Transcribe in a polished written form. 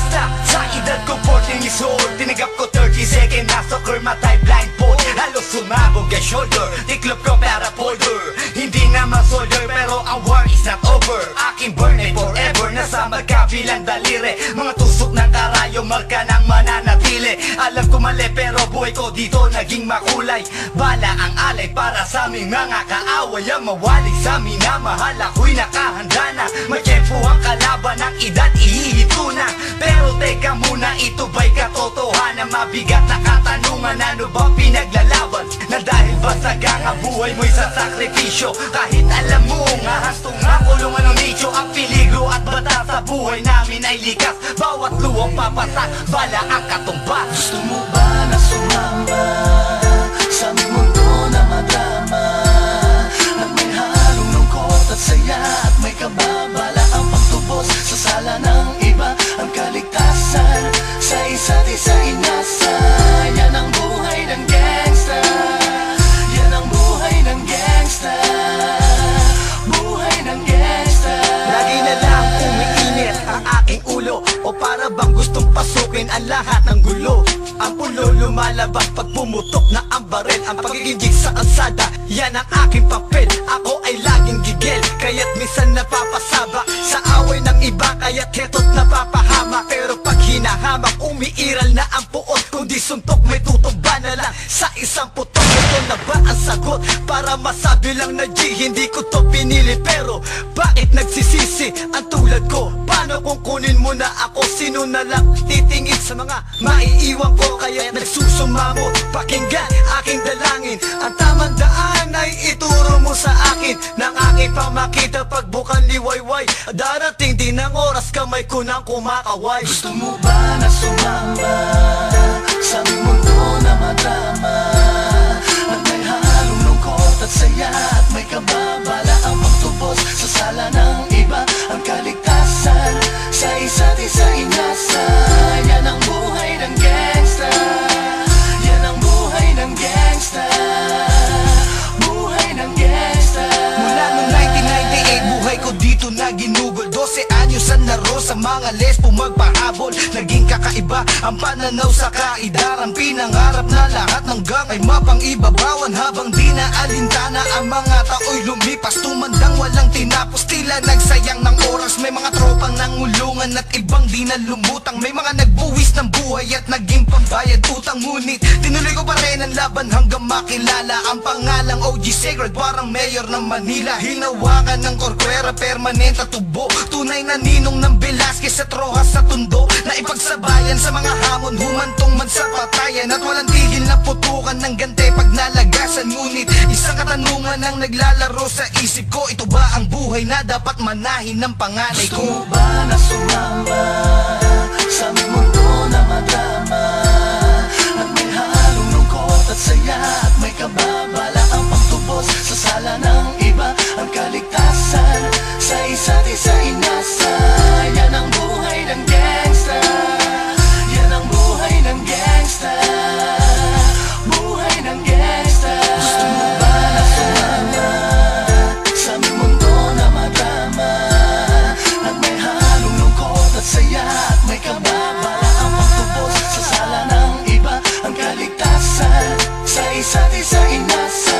Basta sa edad ko 14 years old, tinagap ko 30 second na soccer matay blindfold. Halos sumabog ang shoulder, tiklop ko para folder. Hindi naman soldier pero ang war is not over. Aking burn ay forever, nasa magkabilang daliri. Mga tusok ng karayo, marka ng mananatili. Alam ko mali pero buhay ko dito naging makulay. Bala ang alay para sa aming mga kaaway. Ang mawali sa minamahal, ako'y nakahanda na. May tempo ang kalaban ng edad, ihihito na. Pero teka muna, ito ba'y katotohanan? Mabigat na katanungan, ano ba pinaglalaban? Na dahil ba sagang ang buhay mo'y sa sakripisyo? Kahit alam mo nga hastong ang kulungan ng nicho. Ang peligro at bata sa buhay namin ay likas. Bawat luwang papasak, bala ang katumbas. Gusto mo ba na sumama sa aming mundo na madrama? At may halong lungkot at saya, at may kababala ang pagtubos sa sala ng iba. Ang kaligtasan sa isa't isa inasa. Yan ang buhay ng gangsta. Yan ang buhay ng gangsta. Buhay ng gangsta. Lagi na lang umiinit ang aking ulo, o para bang gustong pasukin ang lahat ng gulo. Ang pulo lumalabas pag pumutok na ang baril. Ang pagiging jig sa kalsada, yan ang aking papel. Ako ay laging gigil, kaya't minsan napapasaba sa away ng iba, kaya't heto't napapahama. Pero pag hinahamak, umiiral na ang puot. Kundi suntok, may tutumba na lang sa isang putok. Ito na ba ang sagot? Para masabi lang na G, hindi ko to pinili. Pero bakit nagsisisi ang tulad ko? Paano kung kunin mo na ako? Sino na lang titingin sa mga maiiwan ko? Kaya nagsusumamo, pakinggan aking dalangin. Ang tamang daan ay ituro mo sa akin. Nang aking pamakita pagbukan liwayway. Darating din ang oras, kamay ko nang kumakaway. Gusto mo ba na sumama sa aming mundo na madrama? At may halong lungkot at saya, at may kababala ang pagtubos sa sala ng iba. Ang kaligtasan sa isa't isa inasa. Yan ang buhay ng gangsta. Yan ang buhay ng gangsta. Buhay ng gangsta. Mula noong 1998, buhay ko dito na ginugol. 12 anyos ang laro sa mga lesbo magpahabol. Naging kakaiba ang pananaw sa kaidaran. Pinangarap na lahat ng gang ay mapang-ibabawan. Habang di na alintana ang mga tao'y lumipas. Tumandang walang tinapos, tila nagsayang ng oras. May mga tropang nangulungan at ibang di na lumutang. May mga nagbuwis ng buhay at naging pambayad utang. Ngunit tinuloy ko pa rin ang laban hanggang makilala ang pangalang OG Sacred, parang mayor ng Manila. Hinawakan ng korkwera, permanent at tubo. Tunay na ninong ng Velasquez at Rojas sa tundo. Na ipagsabayan sa mga hamon, humantong man sa patayan. At walang tigil na putukan ng gante pag nalagasan. Ngunit isang katanungan ang naglalaro sa isip ko. Ito ba ang buhay na dapat manahin ng panganay Gusto ko? mo ba na sumama sa aming mundo na madrama? At may halong lungkot at saya, at may kababala ang pagtubos sa sala ng iba. Ang kaligtasan sa isa't isa inasa. Yan ang buhay ng gangsta. Yan ang buhay ng gangsta. Buhay ng gangsta. Gusto mo ba na sumama sa aming mundo na madrama? At may halong lungkot at saya, at may kababala ang pagtubos sa sala ng iba. Ang kaligtasan sa isa't isa inasa.